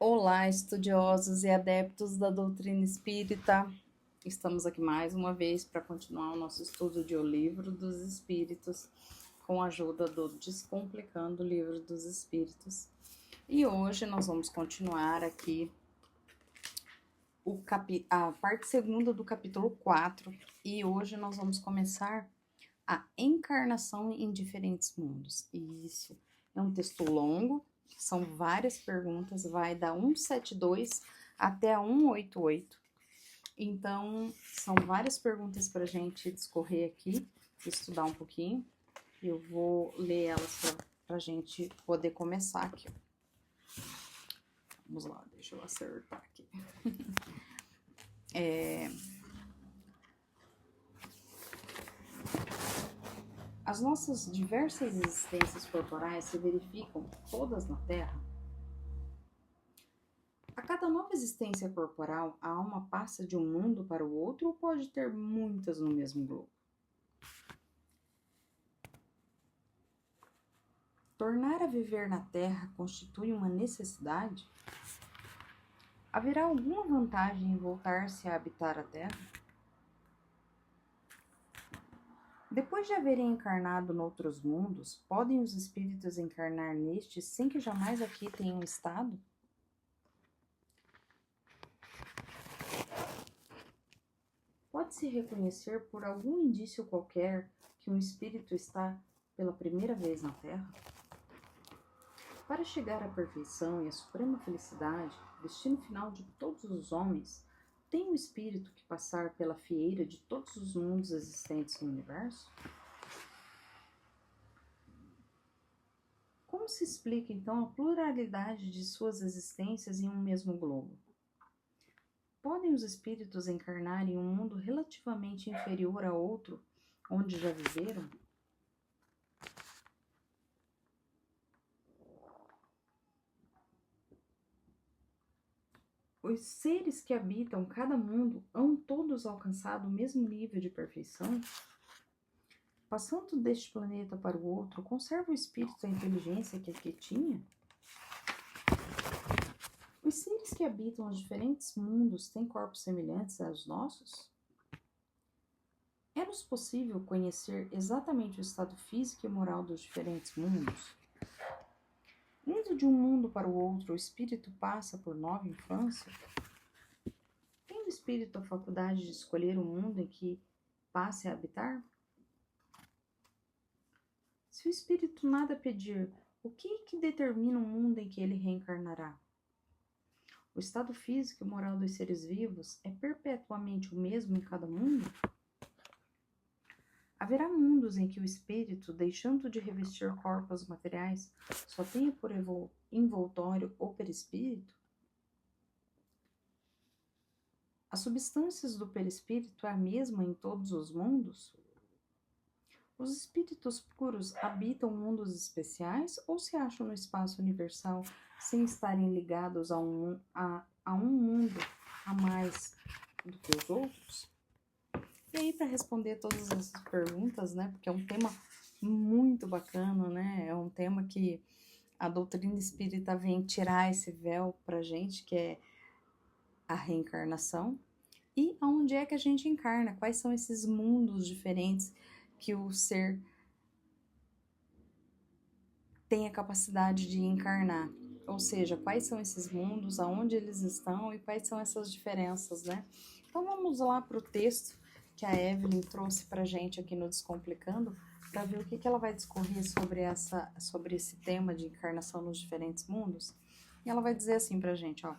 Olá, estudiosos e adeptos da doutrina espírita. Estamos aqui mais uma vez para continuar o nosso estudo de O Livro dos Espíritos, com a ajuda do Descomplicando o Livro dos Espíritos. E hoje nós vamos continuar aqui a parte segunda do capítulo 4, e hoje nós vamos começar a encarnação em diferentes mundos. E isso é um texto longo, são várias perguntas, vai da 172 até a 188. Então, são várias perguntas para a gente discorrer aqui, estudar um pouquinho. Eu vou ler elas para a gente poder começar aqui. Vamos lá, deixa eu acertar aqui. As nossas diversas existências corporais se verificam todas na Terra? A cada nova existência corporal, a alma passa de um mundo para o outro ou pode ter muitas no mesmo globo? Tornar a viver na Terra constitui uma necessidade? Haverá alguma vantagem em voltar-se a habitar a Terra? Depois de haverem encarnado noutros mundos, podem os espíritos encarnar nestes sem que jamais aqui tenham estado? Pode-se reconhecer por algum indício qualquer que um espírito está pela primeira vez na Terra? Para chegar à perfeição e à suprema felicidade, destino final de todos os homens, tem o espírito que passar pela fieira de todos os mundos existentes no universo? Como se explica então a pluralidade de suas existências em um mesmo globo? Podem os espíritos encarnar em um mundo relativamente inferior a outro, onde já viveram? Os seres que habitam cada mundo hão todos alcançado o mesmo nível de perfeição? Passando deste planeta para o outro, conserva o espírito a inteligência que aqui tinha? Os seres que habitam os diferentes mundos têm corpos semelhantes aos nossos? É-nos possível conhecer exatamente o estado físico e moral dos diferentes mundos? Indo de um mundo para o outro, o espírito passa por nova infância? Tem o espírito a faculdade de escolher o mundo em que passe a habitar? Se o espírito nada pedir, o que determina o mundo em que ele reencarnará? O estado físico e moral dos seres vivos é perpetuamente o mesmo em cada mundo? Haverá mundos em que o espírito, deixando de revestir corpos materiais, só tenha por envoltório o perispírito? As substâncias do perispírito é a mesma em todos os mundos? Os espíritos puros habitam mundos especiais ou se acham no espaço universal sem estarem ligados a um mundo a mais do que os outros? E aí, para responder todas essas perguntas, né, porque é um tema muito bacana, né, é um tema que a doutrina espírita vem tirar esse véu pra gente, que é a reencarnação, e aonde é que a gente encarna, quais são esses mundos diferentes que o ser tem a capacidade de encarnar, ou seja, quais são esses mundos, aonde eles estão e quais são essas diferenças, né? Então vamos lá para o texto que a Evelyn trouxe para a gente aqui no Descomplicando, para ver o que ela vai discorrer sobre esse tema de encarnação nos diferentes mundos. E ela vai dizer assim para a gente, ó: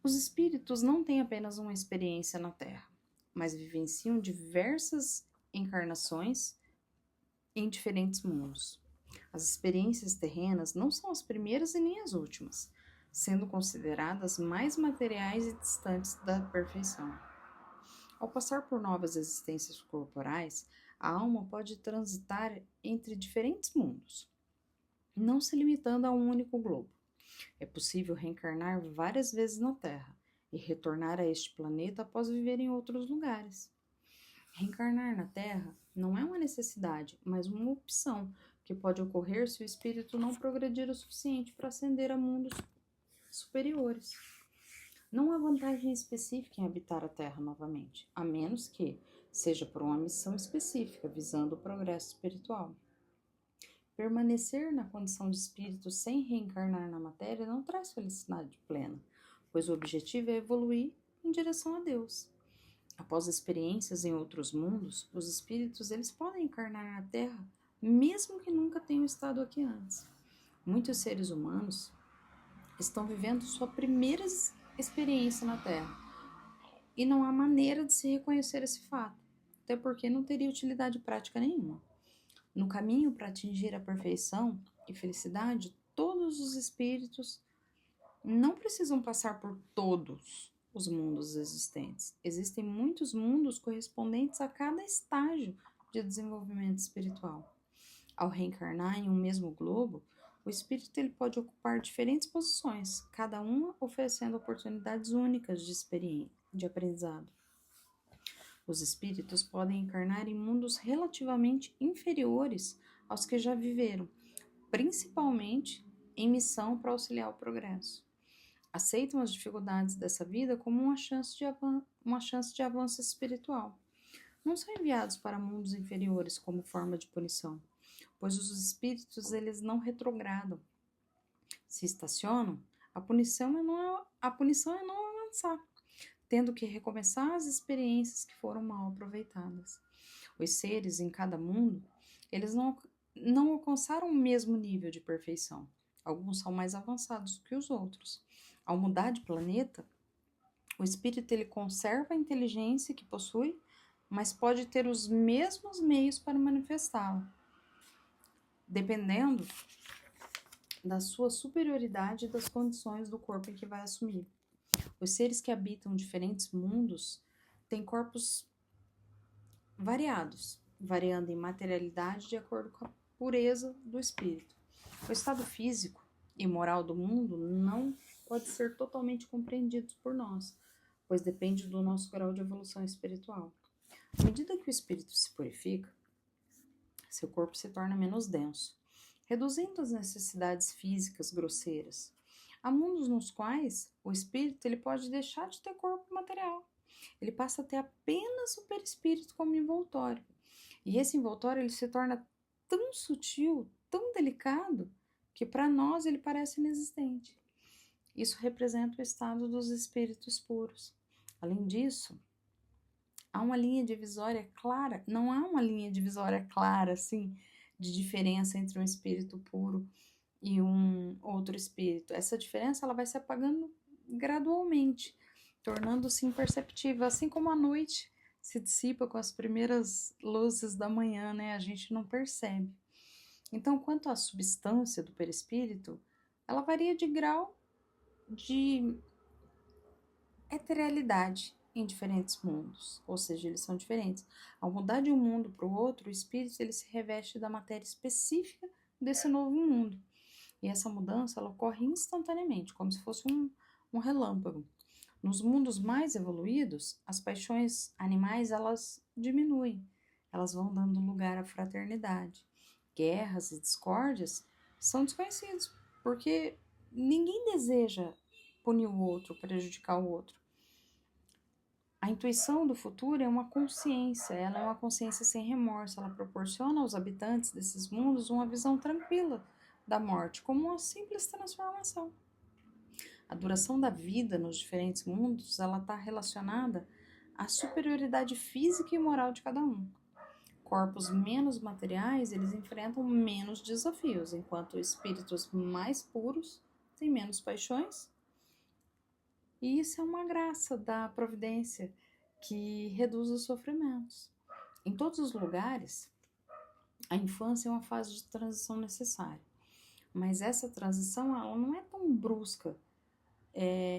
os espíritos não têm apenas uma experiência na Terra, mas vivenciam diversas encarnações em diferentes mundos. As experiências terrenas não são as primeiras e nem as últimas, sendo consideradas mais materiais e distantes da perfeição. Ao passar por novas existências corporais, a alma pode transitar entre diferentes mundos, não se limitando a um único globo. É possível reencarnar várias vezes na Terra e retornar a este planeta após viver em outros lugares. Reencarnar na Terra não é uma necessidade, mas uma opção que pode ocorrer se o espírito não progredir o suficiente para ascender a mundos superiores. Não há vantagem específica em habitar a Terra novamente, a menos que seja por uma missão específica visando o progresso espiritual. Permanecer na condição de espírito sem reencarnar na matéria não traz felicidade plena, pois o objetivo é evoluir em direção a Deus. Após experiências em outros mundos, os espíritos eles podem encarnar na Terra, mesmo que nunca tenham estado aqui antes. Muitos seres humanos estão vivendo sua primeira experiência na Terra, e não há maneira de se reconhecer esse fato, até porque não teria utilidade prática nenhuma. No caminho para atingir a perfeição e felicidade, todos os espíritos não precisam passar por todos os mundos existentes. Existem muitos mundos correspondentes a cada estágio de desenvolvimento espiritual. Ao reencarnar em um mesmo globo, o espírito ele pode ocupar diferentes posições, cada uma oferecendo oportunidades únicas de experiência, de aprendizado. Os espíritos podem encarnar em mundos relativamente inferiores aos que já viveram, principalmente em missão para auxiliar o progresso. Aceitam as dificuldades dessa vida como uma chance de avanço espiritual. Não são enviados para mundos inferiores como forma de punição, pois os espíritos eles não retrogradam. Se estacionam, a punição é não avançar, tendo que recomeçar as experiências que foram mal aproveitadas. Os seres em cada mundo, eles não alcançaram o mesmo nível de perfeição. Alguns são mais avançados que os outros. Ao mudar de planeta, o espírito ele conserva a inteligência que possui, mas pode ter os mesmos meios para manifestá-la, dependendo da sua superioridade e das condições do corpo em que vai assumir. Os seres que habitam diferentes mundos têm corpos variados, variando em materialidade de acordo com a pureza do espírito. O estado físico e moral do mundo não pode ser totalmente compreendido por nós, pois depende do nosso grau de evolução espiritual. À medida que o espírito se purifica, seu corpo se torna menos denso, reduzindo as necessidades físicas grosseiras. Há mundos nos quais o espírito ele pode deixar de ter corpo material. Ele passa a ter apenas o perispírito como envoltório. E esse envoltório ele se torna tão sutil, tão delicado, que para nós ele parece inexistente. Isso representa o estado dos espíritos puros. Além disso, há uma linha divisória clara, não há uma linha divisória clara, assim, de diferença entre um espírito puro e um outro espírito. Essa diferença ela vai se apagando gradualmente, tornando-se imperceptível, assim como a noite se dissipa com as primeiras luzes da manhã, né? A gente não percebe. Então, quanto à substância do perispírito, ela varia de grau de eterealidade em diferentes mundos, ou seja, eles são diferentes. Ao mudar de um mundo para o outro, o espírito ele se reveste da matéria específica desse novo mundo. E essa mudança ela ocorre instantaneamente, como se fosse um relâmpago. Nos mundos mais evoluídos, as paixões animais elas diminuem, elas vão dando lugar à fraternidade. Guerras e discórdias são desconhecidos, porque ninguém deseja punir o outro, prejudicar o outro. A intuição do futuro é uma consciência, ela é uma consciência sem remorso, ela proporciona aos habitantes desses mundos uma visão tranquila da morte, como uma simples transformação. A duração da vida nos diferentes mundos, ela está relacionada à superioridade física e moral de cada um. Corpos menos materiais, eles enfrentam menos desafios, enquanto espíritos mais puros têm menos paixões. E isso é uma graça da providência que reduz os sofrimentos. Em todos os lugares, a infância é uma fase de transição necessária. Mas essa transição ela não é tão brusca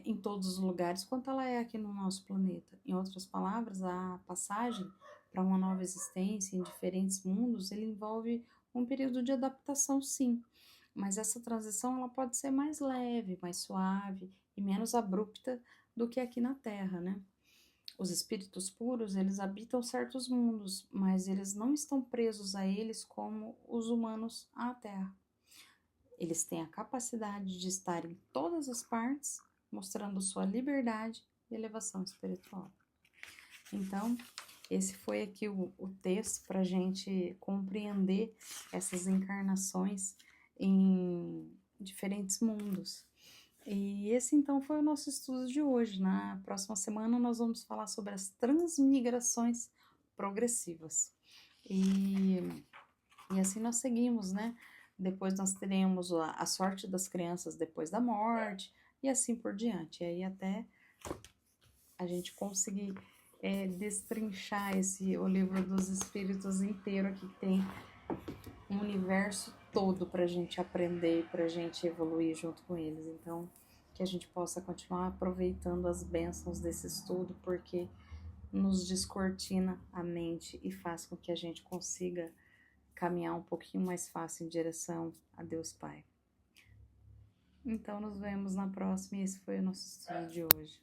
em todos os lugares quanto ela é aqui no nosso planeta. Em outras palavras, a passagem para uma nova existência em diferentes mundos, ele envolve um período de adaptação, sim. Mas essa transição ela pode ser mais leve, mais suave e menos abrupta do que aqui na Terra, né? Os espíritos puros, eles habitam certos mundos, mas eles não estão presos a eles como os humanos à Terra. Eles têm a capacidade de estar em todas as partes, mostrando sua liberdade e elevação espiritual. Então, esse foi aqui o texto para a gente compreender essas encarnações em diferentes mundos. E esse então foi o nosso estudo de hoje. Na próxima semana nós vamos falar sobre as transmigrações progressivas. E assim nós seguimos, né? Depois nós teremos a sorte das crianças depois da morte e assim por diante. E aí até a gente conseguir destrinchar o livro dos espíritos inteiro aqui, que tem um universo todo para a gente aprender, para a gente evoluir junto com eles. Então, que a gente possa continuar aproveitando as bênçãos desse estudo, porque nos descortina a mente e faz com que a gente consiga caminhar um pouquinho mais fácil em direção a Deus Pai. Então, nos vemos na próxima e esse foi o nosso estudo de hoje.